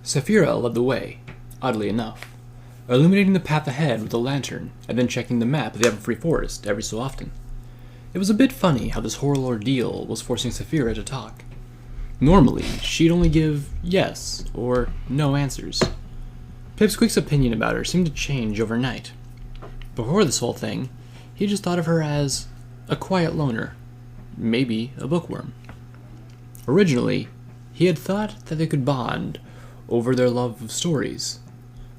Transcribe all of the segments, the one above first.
Saphira led the way, oddly enough, illuminating the path ahead with a lantern and then checking the map of the Everfree Forest every so often. It was a bit funny how this whole ordeal was forcing Saphira to talk. Normally, she'd only give yes or no answers. Pipsqueak's opinion about her seemed to change overnight. Before this whole thing, he just thought of her as a quiet loner, maybe a bookworm. Originally, he had thought that they could bond over their love of stories,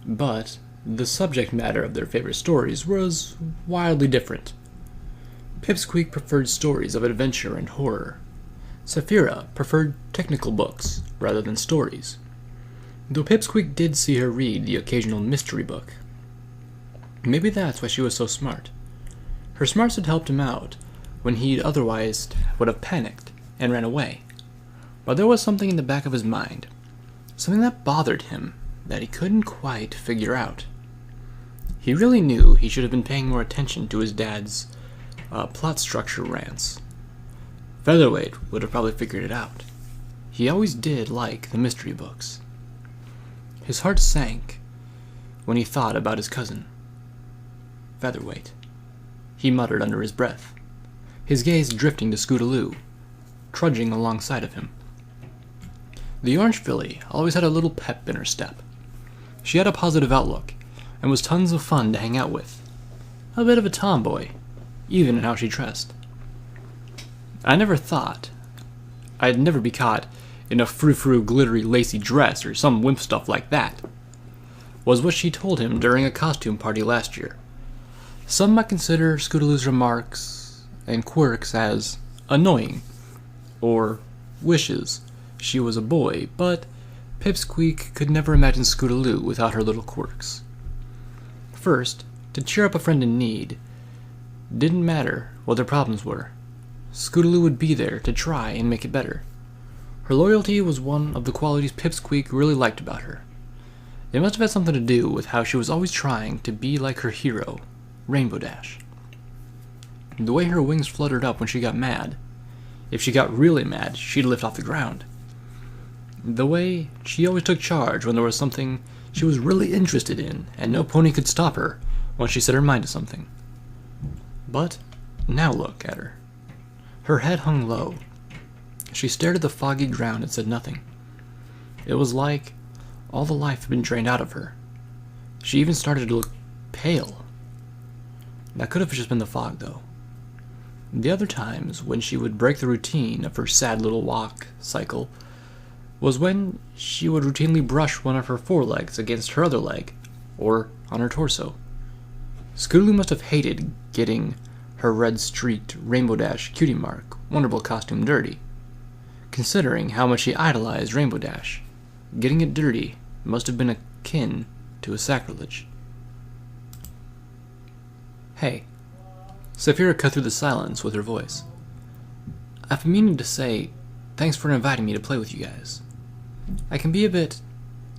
but the subject matter of their favorite stories was wildly different. Pipsqueak preferred stories of adventure and horror. Saphira preferred technical books rather than stories, though Pipsqueak did see her read the occasional mystery book. Maybe that's why she was so smart. Her smarts had helped him out when he otherwise would have panicked and ran away. But there was something in the back of his mind, something that bothered him that he couldn't quite figure out. He really knew he should have been paying more attention to his dad's plot structure rants. Featherweight would have probably figured it out. He always did like the mystery books. His heart sank when he thought about his cousin. Featherweight, he muttered under his breath, his gaze drifting to Scootaloo, trudging alongside of him. The orange filly always had a little pep in her step. She had a positive outlook, and was tons of fun to hang out with. A bit of a tomboy, even in how she dressed. I never thought I'd never be caught in a frou-frou glittery lacy dress or some wimp stuff like that, was what she told him during a costume party last year. Some might consider Scootaloo's remarks and quirks as annoying, or wishes she was a boy, but Pipsqueak could never imagine Scootaloo without her little quirks. First, to cheer up a friend in need, didn't matter what their problems were. Scootaloo would be there to try and make it better. Her loyalty was one of the qualities Pipsqueak really liked about her. It must have had something to do with how she was always trying to be like her hero, Rainbow Dash. The way her wings fluttered up when she got mad. If she got really mad, she'd lift off the ground. The way she always took charge when there was something she was really interested in, and no pony could stop her once she set her mind to something. But now look at her. Her head hung low. She stared at the foggy ground and said nothing. It was like all the life had been drained out of her. She even started to look pale. That could have just been the fog, though. The other times when she would break the routine of her sad little walk cycle was when she would routinely brush one of her forelegs against her other leg, or on her torso. Scootaloo must have hated getting her red-streaked Rainbow Dash cutie mark Wonderbolt costume dirty. Considering how much she idolized Rainbow Dash, getting it dirty must have been akin to a sacrilege. Hey. Saphira cut through the silence with her voice. I've been meaning to say thanks for inviting me to play with you guys. I can be a bit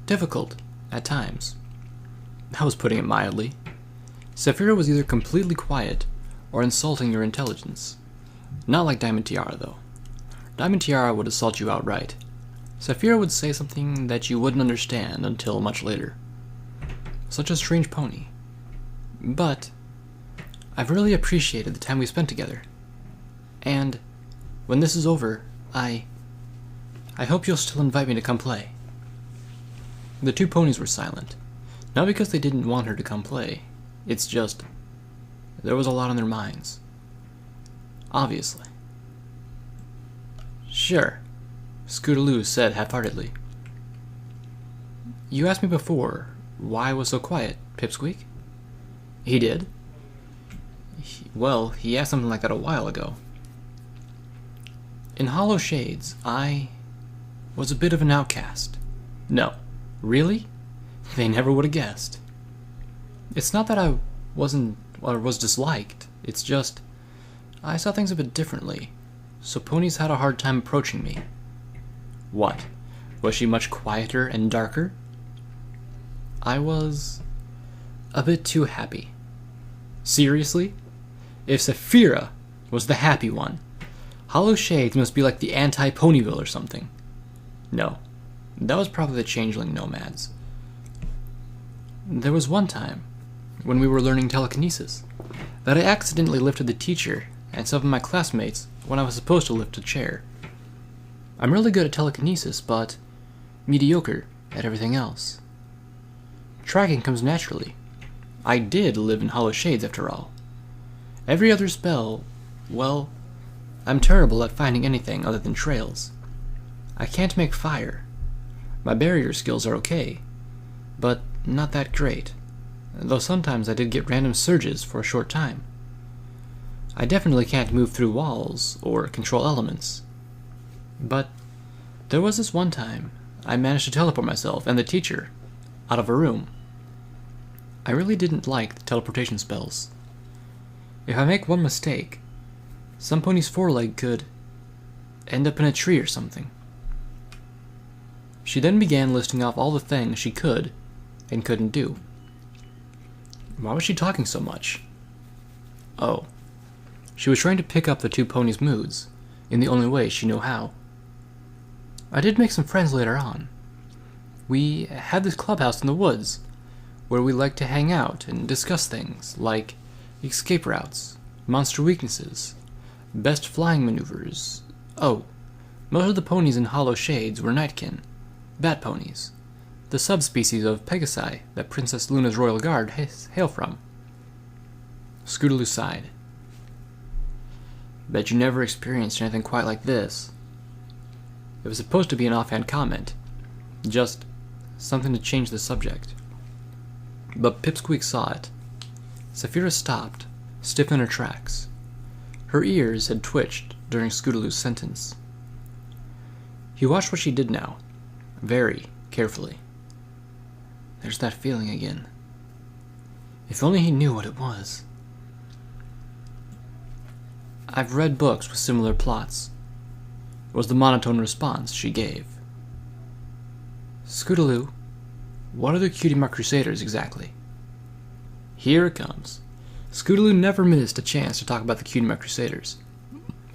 difficult at times. I was putting it mildly. Saphira was either completely quiet or insulting your intelligence. Not like Diamond Tiara, though. Diamond Tiara would assault you outright. Saphira would say something that you wouldn't understand until much later. Such a strange pony. But I've really appreciated the time we spent together. And when this is over, I hope you'll still invite me to come play. The two ponies were silent. Not because they didn't want her to come play. It's just there was a lot on their minds. Obviously. Sure, Scootaloo said half-heartedly. You asked me before why I was so quiet, Pipsqueak? He did? He asked something like that a while ago. In Hollow Shades, I was a bit of an outcast. No. Really? They never would have guessed. It's not that I wasn't or was disliked. It's just I saw things a bit differently, so ponies had a hard time approaching me. What? Was she much quieter and darker? I was a bit too happy. Seriously? If Saphira was the happy one, Hollow Shades must be like the anti-Ponyville or something. No, That was probably the changeling nomads. There was one time, when we were learning telekinesis, that I accidentally lifted the teacher and some of my classmates when I was supposed to lift a chair. I'm really good at telekinesis, but mediocre at everything else. Tracking comes naturally. I did live in Hollow Shades after all. Every other spell, well, I'm terrible at finding anything other than trails. I can't make fire. My barrier skills are okay, but not that great, though sometimes I did get random surges for a short time. I definitely can't move through walls or control elements. But there was this one time I managed to teleport myself and the teacher out of a room. I really didn't like the teleportation spells. If I make one mistake, some pony's foreleg could end up in a tree or something. She then began listing off all the things she could and couldn't do. Why was she talking so much? Oh, she was trying to pick up the two ponies' moods in the only way she knew how. I did make some friends later on. We had this clubhouse in the woods where we liked to hang out and discuss things like escape routes, monster weaknesses, best flying maneuvers. Oh, most of the ponies in Hollow Shades were Nightkin, bat ponies, the subspecies of Pegasi that Princess Luna's royal guard hail from. Scootaloo sighed. Bet you never experienced anything quite like this. It was supposed to be an offhand comment, just something to change the subject. But Pipsqueak saw it. Saphira stopped, stiff in her tracks. Her ears had twitched during Scootaloo's sentence. He watched what she did now, very carefully. There's that feeling again. If only he knew what it was. I've read books with similar plots, was the monotone response she gave. Scootaloo, what are the Cutie Mark Crusaders exactly? Here it comes. Scootaloo never missed a chance to talk about the Cutie Mark Crusaders.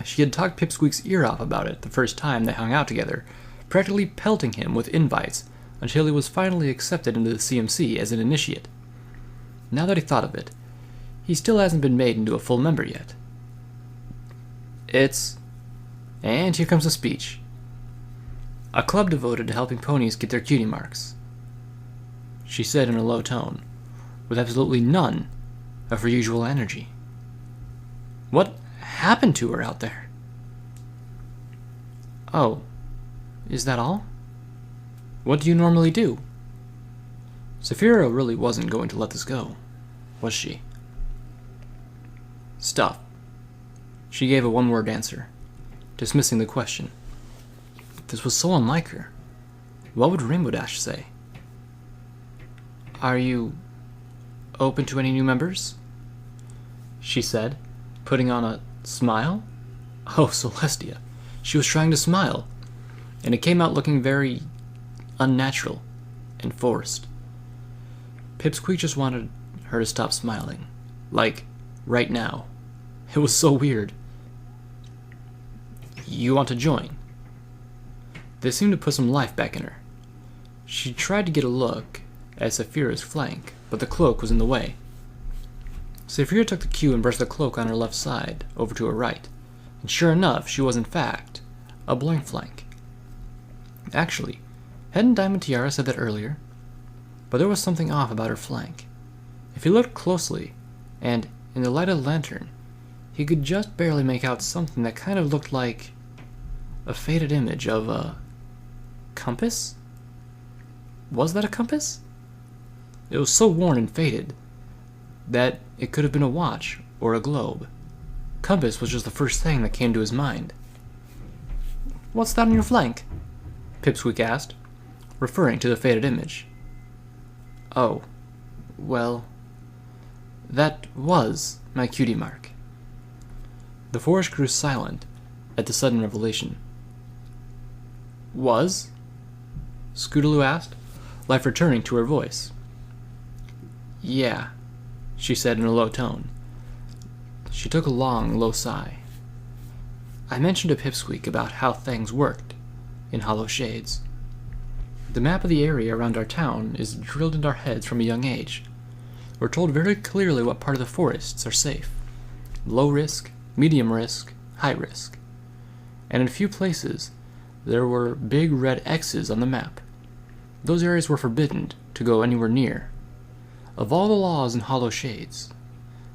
She had talked Pipsqueak's ear off about it the first time they hung out together, practically pelting him with invites until he was finally accepted into the CMC as an initiate. Now that he thought of it, he still hasn't been made into a full member yet. And here comes the speech. A club devoted to helping ponies get their cutie marks, she said in a low tone, with absolutely none of her usual energy. What happened to her out there? Oh, is that all? What do you normally do? Saphira really wasn't going to let this go, was she? Stuff. She gave a one-word answer, dismissing the question. This was so unlike her. What would Rainbow Dash say? Are you open to any new members? She said, putting on a smile. Oh, Celestia. She was trying to smile, and it came out looking very unnatural and forced. Pipsqueak just wanted her to stop smiling. Like, right now. It was so weird. You want to join? This seemed to put some life back in her. She tried to get a look at Saphira's flank, but the cloak was in the way. Saphira took the cue and brushed the cloak on her left side over to her right, and sure enough, she was in fact a blank flank. Actually, hadn't Diamond Tiara said that earlier? But there was something off about her flank. If he looked closely, and in the light of the lantern, he could just barely make out something that kind of looked like a faded image of a compass? Was that a compass? It was so worn and faded that it could have been a watch or a globe. Compass was just the first thing that came to his mind. What's that on your flank? Pipsqueak asked, referring to the faded image. Oh, well, that was my cutie mark. The forest grew silent at the sudden revelation. Was? Scootaloo asked, life returning to her voice. Yeah, she said in a low tone. She took a long, low sigh. I mentioned to Pipsqueak about how things worked in Hollow Shades. The map of the area around our town is drilled into our heads from a young age. We're told very clearly what part of the forests are safe. Low risk, medium risk, high risk. And in a few places, there were big red X's on the map. Those areas were forbidden to go anywhere near. Of all the laws in Hollow Shades,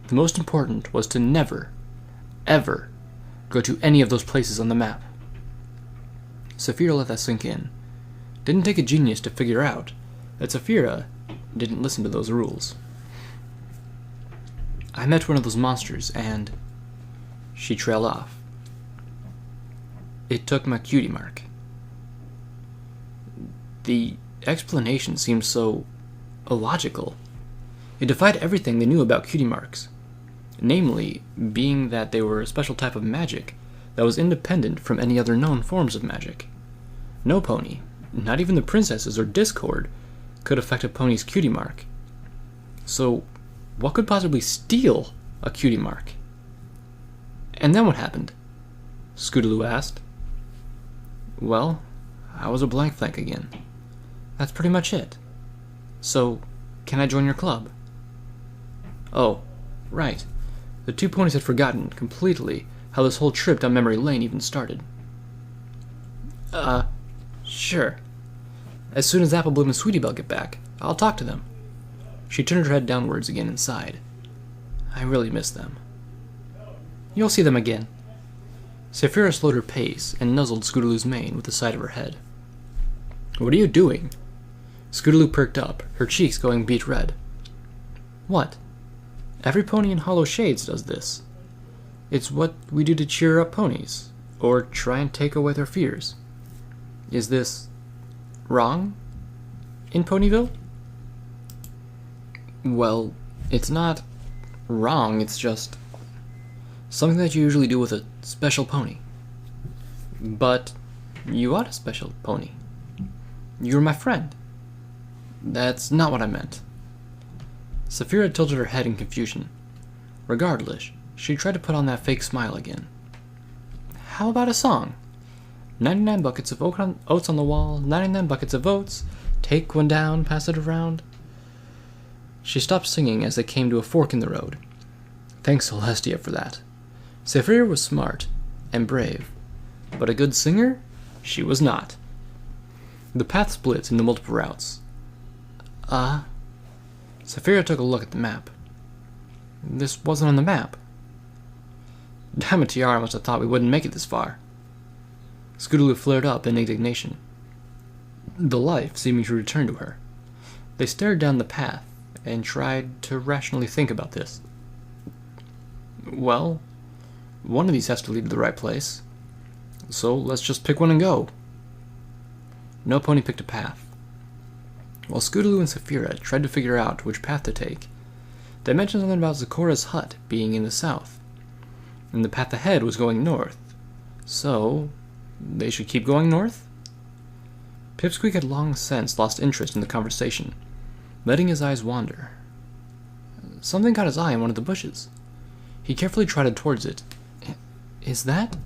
the most important was to never, ever, go to any of those places on the map. Saphira let that sink in. Didn't take a genius to figure out that Saphira didn't listen to those rules. I met one of those monsters and she trailed off. It took my cutie mark. The explanation seemed so illogical. It defied everything they knew about cutie marks, namely, being that they were a special type of magic that was independent from any other known forms of magic. No pony, not even the princesses or Discord, could affect a pony's cutie mark. So, what could possibly steal a cutie mark? And then what happened? Scootaloo asked. Well, I was a blank flank again. That's pretty much it. So, can I join your club? Oh, right. The two ponies had forgotten completely how this whole trip down memory lane even started. Sure. As soon as Applebloom and Sweetie Belle get back, I'll talk to them. She turned her head downwards again and sighed. I really miss them. You'll see them again. Saphira slowed her pace and nuzzled Scootaloo's mane with the side of her head. What are you doing? Scootaloo perked up, her cheeks going beet red. What? Every pony in Hollow Shades does this. It's what we do to cheer up ponies, or try and take away their fears. Is this wrong in Ponyville? Well, it's not wrong, it's just something that you usually do with a special pony. But you are a special pony. You're my friend. That's not what I meant. Saphira tilted her head in confusion. Regardless, she tried to put on that fake smile again. How about a song? 99 buckets of oats on the wall, 99 buckets of oats. Take one down, pass it around. She stopped singing as they came to a fork in the road. Thanks, Celestia, for that. Saphira was smart and brave, but a good singer? She was not. The path split into multiple routes. Saphira took a look at the map. This wasn't on the map. Damn it, Tiara must have thought we wouldn't make it this far. Scootaloo flared up in indignation, the life seeming to return to her. They stared down the path and tried to rationally think about this. Well, one of these has to lead to the right place, so let's just pick one and go. No pony picked a path. While Scootaloo and Saphira tried to figure out which path to take, they mentioned something about Zikora's hut being in the south, and the path ahead was going north, so they should keep going north? Pipsqueak had long since lost interest in the conversation, letting his eyes wander. Something caught his eye in one of the bushes. He carefully trotted towards it. Is that?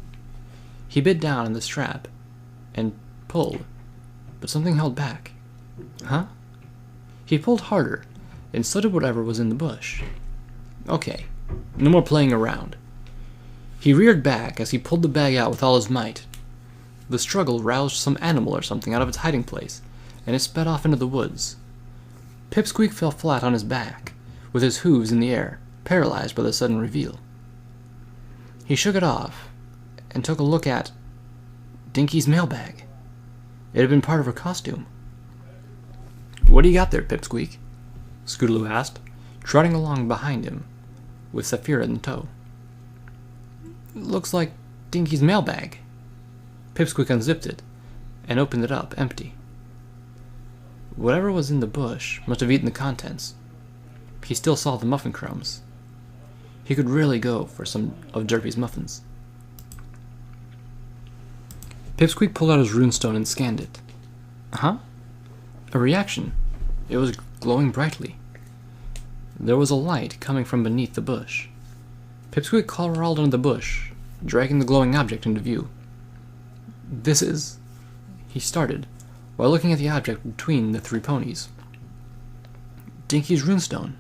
He bit down on the strap and pulled, but something held back. Huh? He pulled harder and so did whatever was in the bush. Okay, no more playing around. He reared back as he pulled the bag out with all his might. The struggle roused some animal or something out of its hiding place, and it sped off into the woods. Pipsqueak fell flat on his back, with his hooves in the air, paralyzed by the sudden reveal. He shook it off, and took a look at Dinky's mailbag. It had been part of her costume. What do you got there, Pipsqueak? Scootaloo asked, trotting along behind him, with Saphira in tow. Looks like Dinky's mailbag. Pipsqueak unzipped it, and opened it up, empty. Whatever was in the bush must have eaten the contents. He still saw the muffin crumbs. He could really go for some of Derpy's muffins. Pipsqueak pulled out his runestone and scanned it. Huh? A reaction. It was glowing brightly. There was a light coming from beneath the bush. Pipsqueak crawled into the bush, dragging the glowing object into view. This is... He started, while looking at the object between the 3 ponies. Dinky's runestone.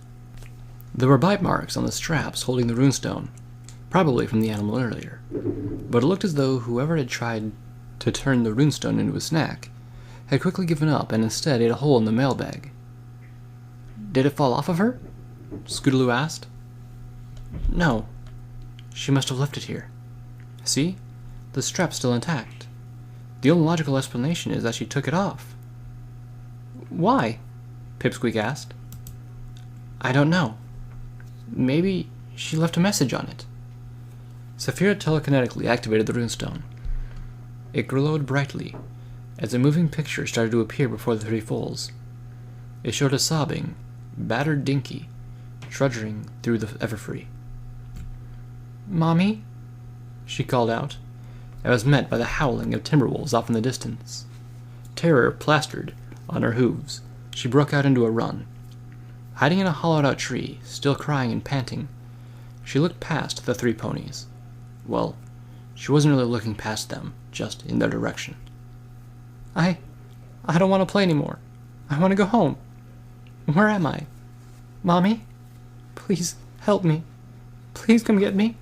There were bite marks on the straps holding the runestone, probably from the animal earlier, but it looked as though whoever had tried to turn the runestone into a snack had quickly given up and instead ate a hole in the mailbag. Did it fall off of her? Scootaloo asked. No. She must have left it here. See? The strap's still intact. The only logical explanation is that she took it off. Why? Pipsqueak asked. I don't know. Maybe she left a message on it. Saphira telekinetically activated the runestone. It glowed brightly as a moving picture started to appear before the 3 foals. It showed a sobbing, battered Dinky trudging through the Everfree. Mommy? She called out, and was met by the howling of timberwolves off in the distance. Terror plastered on her hooves, she broke out into a run. Hiding in a hollowed-out tree, still crying and panting, she looked past the 3 ponies. Well, she wasn't really looking past them, just in their direction. I don't want to play anymore. I want to go home. Where am I? Mommy? Please, help me. Please come get me.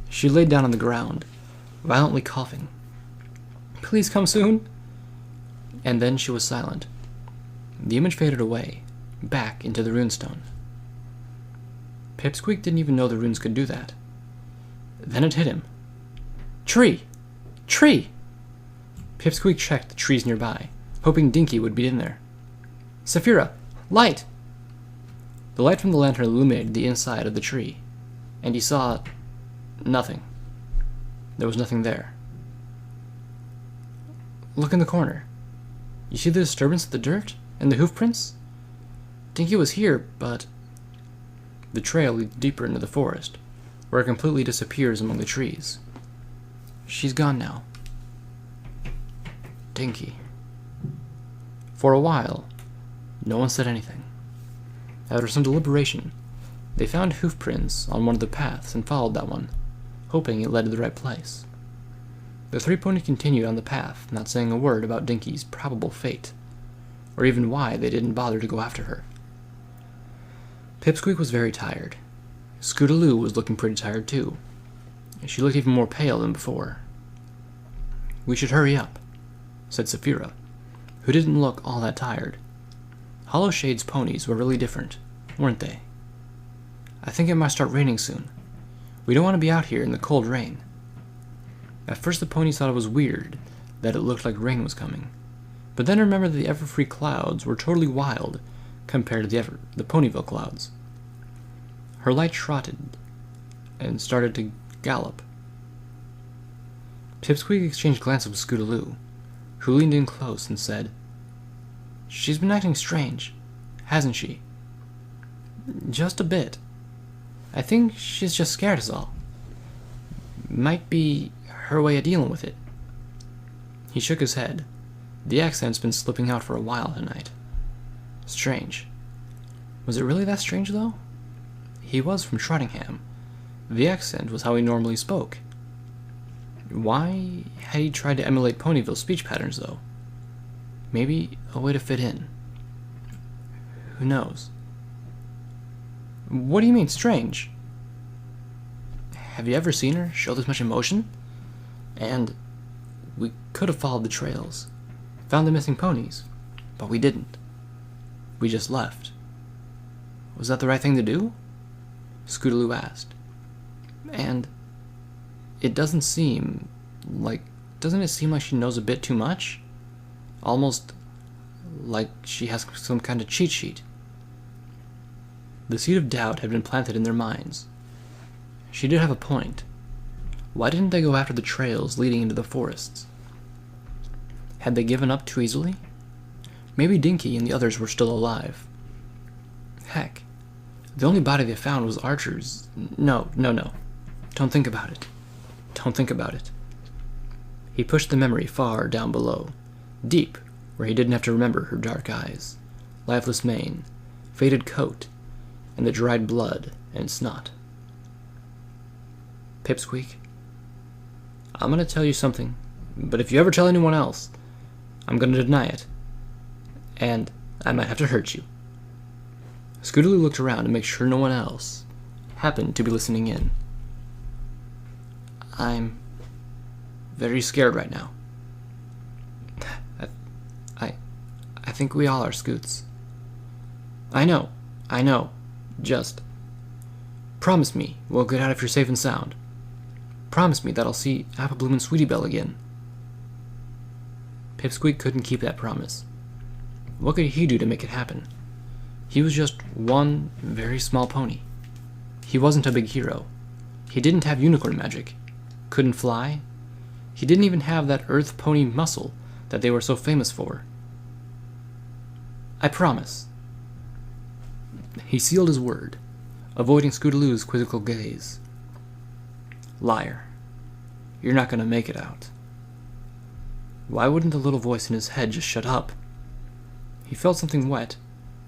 She laid down on the ground, violently coughing. Please come soon. And then she was silent. The image faded away, back into the runestone. Pipsqueak didn't even know the runes could do that. Then it hit him. Tree! Tree! Pipsqueak checked the trees nearby, hoping Dinky would be in there. Saphira! Light! The light from the lantern illuminated the inside of the tree, and he saw nothing. There was nothing there. Look in the corner. You see the disturbance of the dirt and the hoof prints? Dinky was here, but... The trail leads deeper into the forest, where it completely disappears among the trees. She's gone now. Dinky. For a while, no one said anything. After some deliberation, they found hoof prints on one of the paths and followed that one, hoping it led to the right place. The 3 ponies continued on the path, not saying a word about Dinky's probable fate, or even why they didn't bother to go after her. Pipsqueak was very tired. Scootaloo was looking pretty tired too. She looked even more pale than before. We should hurry up, said Saphira, who didn't look all that tired. Hollow Shade's ponies were really different, weren't they? I think it might start raining soon. We don't want to be out here in the cold rain. At first the ponies thought it was weird that it looked like rain was coming, but then remembered that the Everfree clouds were totally wild compared to the Ponyville clouds. Her light trotted and started to gallop. Pipsqueak exchanged glances with Scootaloo, who leaned in close and said, She's been acting strange, hasn't she? Just a bit. I think she's just scared us all. Might be her way of dealing with it. He shook his head. The accent's been slipping out for a while tonight. Strange. Was it really that strange, though? He was from Trottingham. The accent was how he normally spoke. Why had he tried to emulate Ponyville speech patterns, though? Maybe a way to fit in. Who knows? What do you mean, strange? Have you ever seen her show this much emotion? And we could have followed the trails, found the missing ponies, but we didn't. We just left. Was that the right thing to do? Scootaloo asked. And doesn't it seem like she knows a bit too much? Almost like she has some kind of cheat sheet. The seed of doubt had been planted in their minds. She did have a point. Why didn't they go after the trails leading into the forests? Had they given up too easily? Maybe Dinky and the others were still alive. Heck, the only body they found was Archer's. No. Don't think about it. Don't think about it. He pushed the memory far down below, deep where he didn't have to remember her dark eyes, lifeless mane, faded coat, and the dried blood and snot. Pipsqueak, I'm going to tell you something, but if you ever tell anyone else, I'm going to deny it. And I might have to hurt you. Scootaloo looked around to make sure no one else happened to be listening in. I'm very scared right now. I think we all are, Scoots. I know. Just promise me we'll get out if you're safe and sound. Promise me that I'll see Apple Bloom and Sweetie Belle again. Pipsqueak couldn't keep that promise. What could he do to make it happen? He was just one very small pony. He wasn't a big hero. He didn't have unicorn magic. Couldn't fly. He didn't even have that earth pony muscle that they were so famous for. I promise. He sealed his word, avoiding Scootaloo's quizzical gaze. Liar. You're not going to make it out. Why wouldn't the little voice in his head just shut up? He felt something wet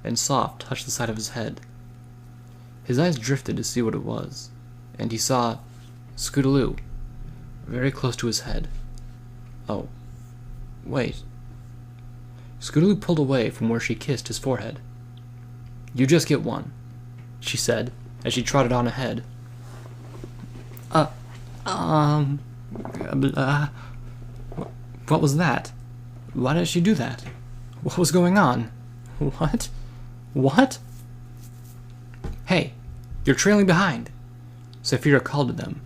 and soft touch the side of his head. His eyes drifted to see what it was, and he saw Scootaloo very close to his head. Oh, wait. Scootaloo pulled away from where she kissed his forehead. You just get one, she said, as she trotted on ahead. What was that? Why did she do that? What was going on? What? What? Hey, you're trailing behind, Saphira called to them,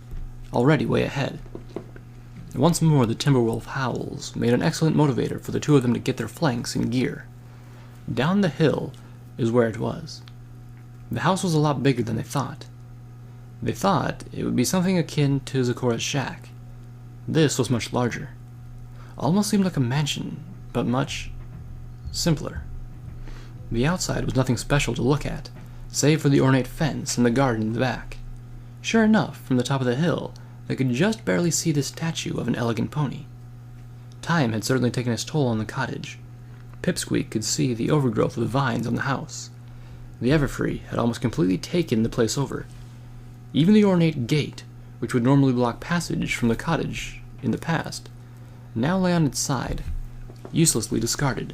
already way ahead. Once more the Timberwolf howls made an excellent motivator for the two of them to get their flanks in gear. Down the hill is where it was. The house was a lot bigger than they thought. They thought it would be something akin to Zeccora's shack. This was much larger. Almost seemed like a mansion, but much simpler. The outside was nothing special to look at, save for the ornate fence and the garden in the back. Sure enough, from the top of the hill, they could just barely see the statue of an elegant pony. Time had certainly taken its toll on the cottage. Pipsqueak could see the overgrowth of the vines on the house. The Everfree had almost completely taken the place over. Even the ornate gate, which would normally block passage from the cottage in the past, now lay on its side, uselessly discarded.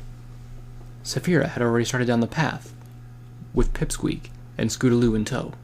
Saphira had already started down the path, with Pipsqueak and Scootaloo in tow.